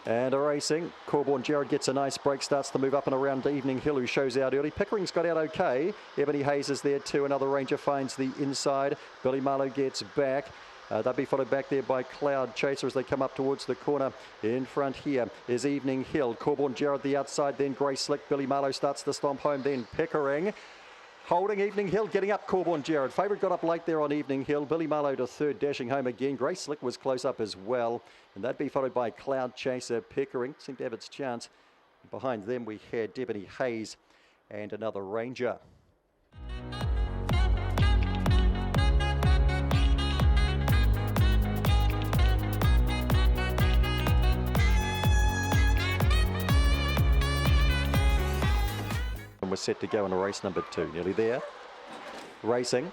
And a racing. Corborn Jared gets a nice break, starts to move up and around Evening Hill, who shows out early. Pickering's got out okay. Ebony Hayes is there too. Another Ranger finds the inside. Billy Marlowe gets back. They'll be followed back there by Cloud Chaser as they come up towards the corner. In front here is Evening Hill. Corborn Jared the outside, then Grey Slick. Billy Marlowe starts to stomp home, then Pickering. Holding Evening Hill, getting up Corborn Jared. Favourite got up late there on Evening Hill. Billy Marlowe to third, dashing home again. Grey Slick was close up as well. And that'd be followed by Cloud Chaser. Pickering seemed to have its chance. Behind them we had Ebony Hayes and another Ranger. We're set to go in race number 2. Nearly there. Racing.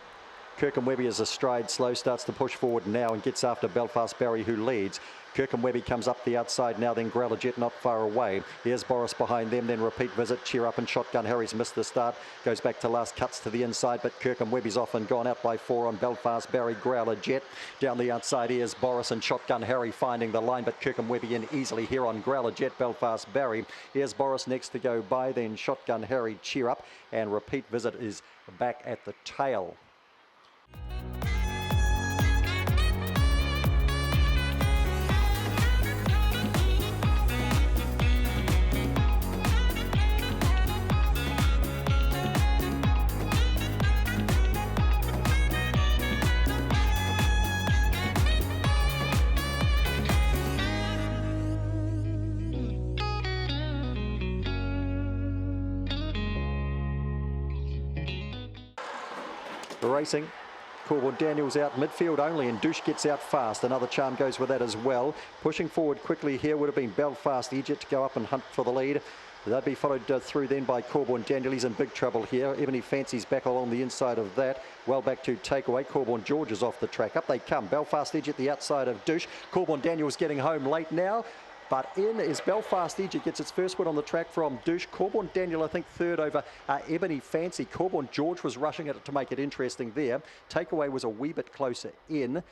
Kirkham Webby is astride slow, starts to push forward now and gets after Belfast Barry, who leads. Kirkham Webby comes up the outside now, then Growler Jet not far away. Here's Boris behind them, then Repeat Visit, Cheer Up and Shotgun Harry's missed the start. Goes back to last, cuts to the inside, but Kirkham Webby's off and gone out by 4 on Belfast Barry. Growler Jet down the outside. Here's Boris and Shotgun Harry finding the line, but Kirkham Webby in easily here on Growler Jet, Belfast Barry. Here's Boris next to go by, then Shotgun Harry, Cheer Up, and Repeat Visit is back at the tail. Racing. Corborn Daniels out midfield only, and Douche gets out fast. Another charm goes with that as well. Pushing forward quickly here would have been Belfast Egypt to go up and hunt for the lead. They'll be followed through then by Corborn Daniel. He's in big trouble here. Ebony Fancy's back along the inside of that. Well back to takeaway. Corborn George is off the track. Up they come. Belfast Egypt the outside of Douche. Corborn Daniel's getting home late now. But in is Belfast Egypt, gets its first win on the track from Douche. Corborn Daniel, I think, third over Ebony Fancy. Corborn George was rushing at it to make it interesting there. Takeaway was a wee bit closer in.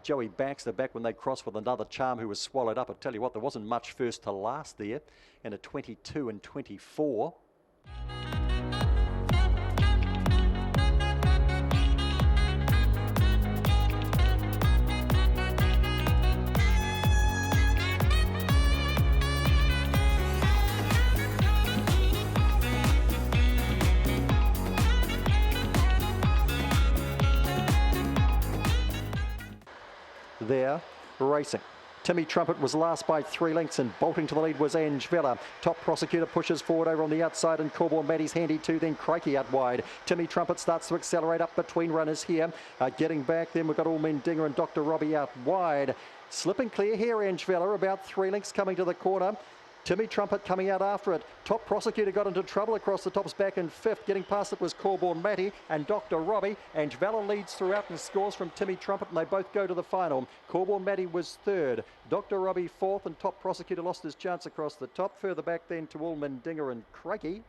Joey Baxter back when they crossed with another charm who was swallowed up. I tell you what, there wasn't much first to last there. And a 22 and 24. There, racing. Timmy Trumpet was last by 3 lengths, and bolting to the lead was Ange Vella. Top Prosecutor pushes forward over on the outside, and Corborn Matty's handy too, then Crikey out wide. Timmy Trumpet starts to accelerate up between runners here. Getting back, then we've got All Mendinger and Dr. Robbie out wide. Slipping clear here, Ange Vella, about 3 lengths coming to the corner. Timmy Trumpet coming out after it. Top Prosecutor got into trouble across the tops back in 5th. Getting past it was Corborn Matty and Dr. Robbie. And Vella leads throughout and scores from Timmy Trumpet, and they both go to the final. Corborn Matty was 3rd. Dr. Robbie 4th, and Top Prosecutor lost his chance across the top. Further back then to All Mendinger and Craigie.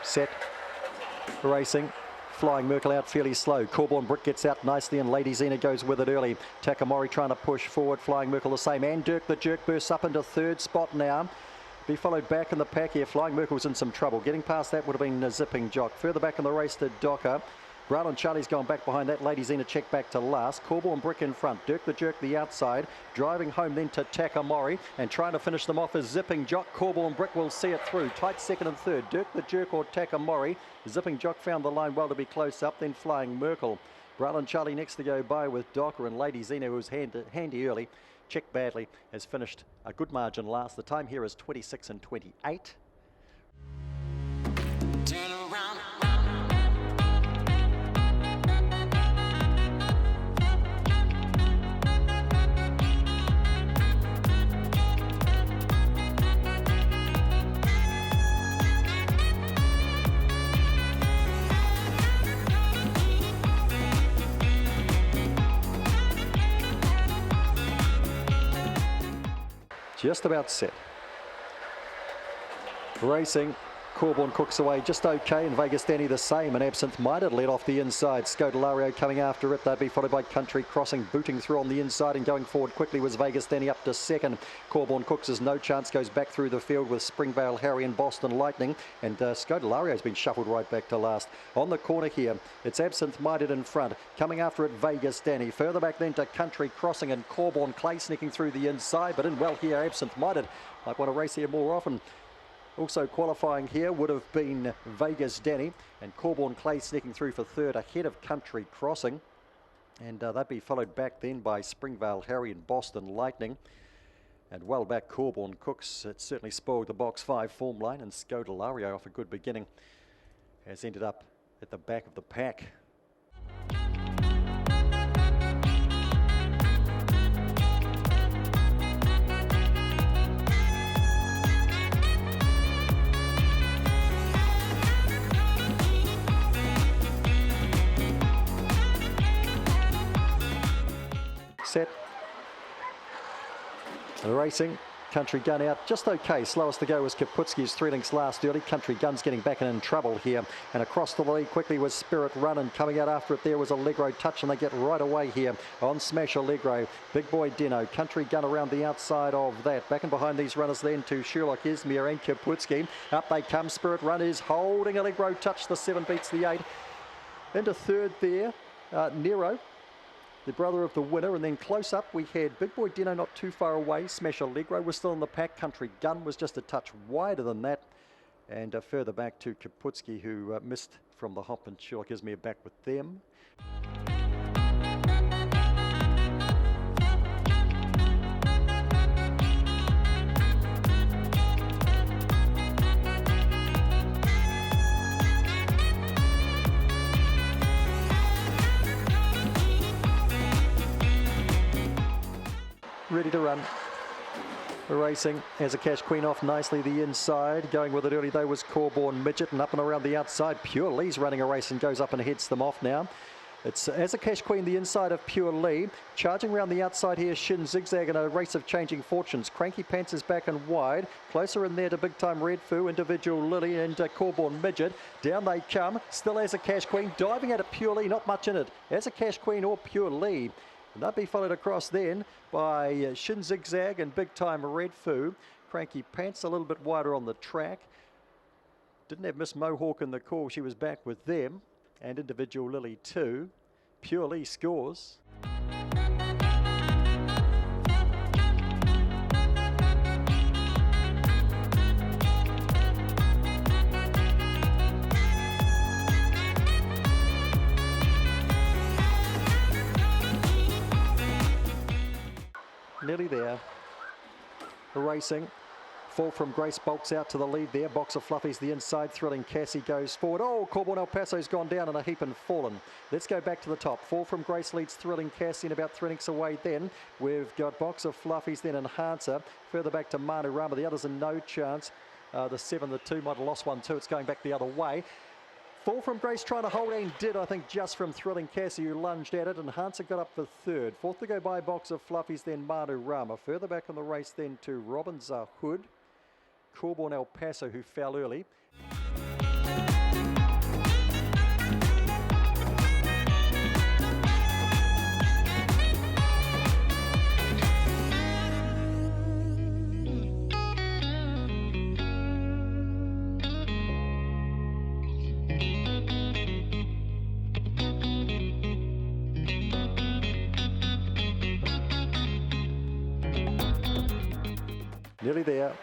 Set. Racing. Flying Merkel out fairly slow. Corborn Brick gets out nicely, and Lady Zena goes with it early. Takamori trying to push forward. Flying Merkel the same. And Dirk the Jerk bursts up into 3rd spot now. Be followed back in the pack here. Flying Merkel's in some trouble. Getting past that would have been a Zipping Jock. Further back in the race to Docker. Brown and Charlie's gone back behind that. Lady Zena checked back to last. Corborn Brick in front. Dirk the Jerk the outside. Driving home then to Takamori. And trying to finish them off is Zipping Jock. Corborn Brick will see it through. Tight 2nd and 3rd. Dirk the Jerk or Takamori. Zipping Jock found the line well to be close up. Then Flying Merkel. Brown and Charlie next to go by with Docker, and Lady Zena, who was handy early. Checked badly. Has finished a good margin last. The time here is 26 and 28. Turn around. just about set. Racing. Corborn Cooks away just okay, and Vegas Danny the same, and Absinthe Minded led off the inside. Scodelario coming after it. They'd be followed by Country Crossing, booting through on the inside, and going forward quickly was Vegas Danny up to second. Corborn Cooks is no chance, goes back through the field with Springvale Harry and Boston Lightning, and Scodelario's been shuffled right back to last. On the corner here, it's Absinthe Minded in front, coming after it Vegas Danny. Further back then to Country Crossing and Corborn Clay sneaking through the inside, but in well here Absinthe Minded. Might want to race here more often. Also qualifying here would have been Vegas Danny, and Corborn Clay sneaking through for third ahead of Country Crossing. And they'd be followed back then by Springvale Harry and Boston Lightning. And well back Corborn Cooks. It certainly spoiled the box 5 form line, and Scodelario off a good beginning has ended up at the back of the pack. Set. And racing. Country Gun out just okay. Slowest to go was Kaputski's 3 lengths last early. Country Gun's getting back and in trouble here. And across the lead quickly was Spirit Run, and coming out after it there was Allegro Touch, and they get right away here on Smash Allegro. Big Boy Dino. Country Gun around the outside of that. Back and behind these runners then to Sherlock Izmir and Kaputski. Up they come. Spirit Run is holding Allegro Touch. The 7 beats the 8. Into third there, Nero, the brother of the winner, and then close up we had Big Boy Dino not too far away. Smash Allegro was still in the pack. Country Gun was just a touch wider than that, and further back to Kaputski, who missed from the hop, and Sherlock Izmir back with them. Ready to run. Racing as a Cash Queen off nicely the inside. Going with it early though was Corborn Midget, and up and around the outside Pure Lee's running a race and goes up and heads them off now. It's as a Cash Queen the inside of Pure Lee. Charging around the outside here Shin Zigzag in a race of changing fortunes. Cranky Pants is back and wide. Closer in there to Big Time Red Foo, Individual Lily and Corborn Midget. Down they come. Still as a Cash Queen. Diving at it Pure Lee. Not much in it. As a Cash Queen or Pure Lee. And they'll be followed across then by Shin Zigzag and Big Time Red Foo. Cranky Pants a little bit wider on the track. Didn't have Miss Mohawk in the call. She was back with them. And Individual Lily too. Pure Lee scores. Nearly there. Racing. Fall from Grace bulks out to the lead there. Box of Fluffies the inside. Thrilling Cassie goes forward. Oh, Corborn El Paso's gone down in a heap and fallen. Let's go back to the top. Fall from Grace leads Thrilling Cassie, and about 3 lengths away then we've got Box of Fluffies, then Enhancer. Further back to Manu Rama. The others are no chance. The 7, the 2 might have lost one too. It's going back the other way. Fall from Grace trying to hold and did, I think, just from Thrilling Cassie, who lunged at it. Enhancer got up for third. Fourth to go by Box of Fluffies, then Manu Rama. Further back in the race then to Robin Zahud. Corborn El Paso, who fell early. Nearly there.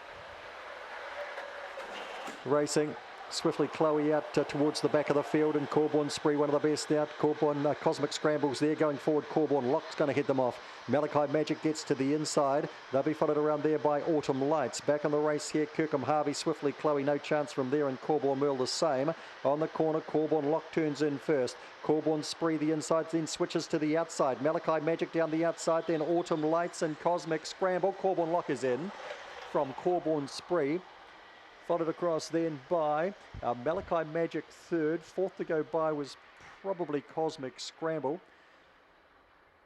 Racing. Swiftly Chloe out towards the back of the field, and Corborn Spree, one of the best out. Corborn Cosmic Scrambles there going forward. Corborn Lock's going to head them off. Malachi Magic gets to the inside. They'll be followed around there by Autumn Lights. Back on the race here, Kirkham Harvey, Swiftly Chloe, no chance from there, and Corborn Merle the same. On the corner, Corborn Lock turns in first. Corborn Spree the inside, then switches to the outside. Malachi Magic down the outside, then Autumn Lights and Cosmic Scramble. Corborn Lock is in from Corborn Spree. Followed across then by Malachi Magic third. Fourth to go by was probably Cosmic Scramble.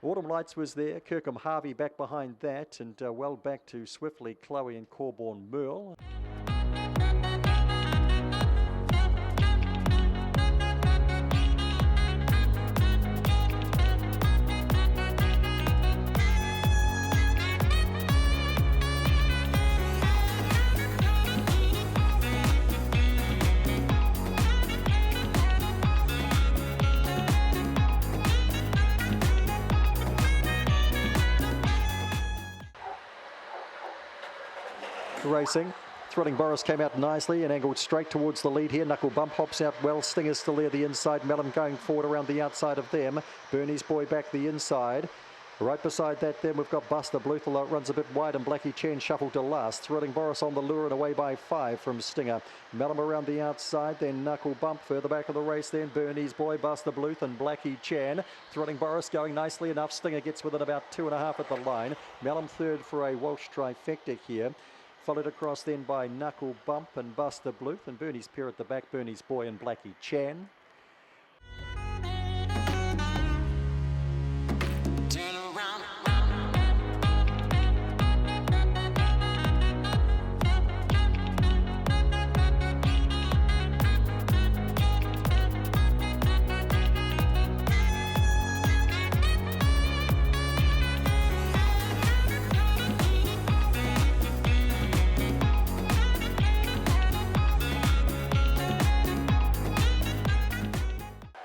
Autumn Lights was there, Kirkham Harvey back behind that, and well back to Swiftly Chloe and Corborn Merle. Racing. Thrilling Boris came out nicely and angled straight towards the lead here. Knuckle Bump hops out well. Stinger's still there the inside. Mellum going forward around the outside of them. Bernie's Boy back the inside. Right beside that then we've got Buster Bluth, although it runs a bit wide, and Blackie Chen shuffled to last. Thrilling Boris on the lure and away by 5 from Stinger. Mellum around the outside, then Knuckle Bump further back of the race, then Bernie's Boy, Buster Bluth and Blackie Chen. Thrilling Boris going nicely enough. Stinger gets within about 2.5 at the line. Mellum third for a Welsh trifecta here. Followed across then by Knuckle Bump and Buster Bluth, and Bernie's Pair at the back, Bernie's Boy and Blackie Chan. Turn around.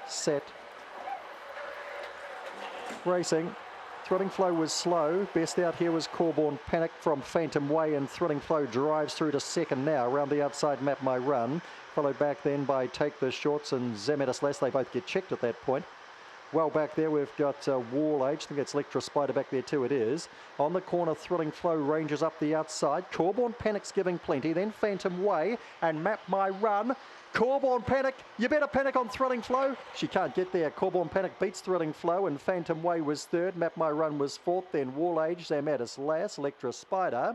Set. Racing. Thrilling Flow was slow. Best out here was Corborn Panic from Phantom Way, and Thrilling Flow drives through to second now. Around the outside, Map My Run. Followed back then by Take the Shorts and Zemetis Less. They both get checked at that point. Well back there we've got Wall Age. I think it's Electra Spider back there too, it is. On the corner, Thrilling Flow ranges up the outside. Corborn Panic's giving plenty. Then Phantom Way and Map My Run. Corborn Panic, you better panic on Thrilling Flow. She can't get there. Corborn Panic beats Thrilling Flow, and Phantom Way was third. Map My Run was fourth. Then Wall Age, Zamatis Lass, Electra Spider.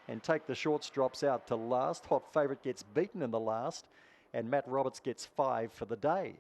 And Take the Shorts drops out to last. Hot Favourite gets beaten in the last. And Matt Roberts gets 5 for the day.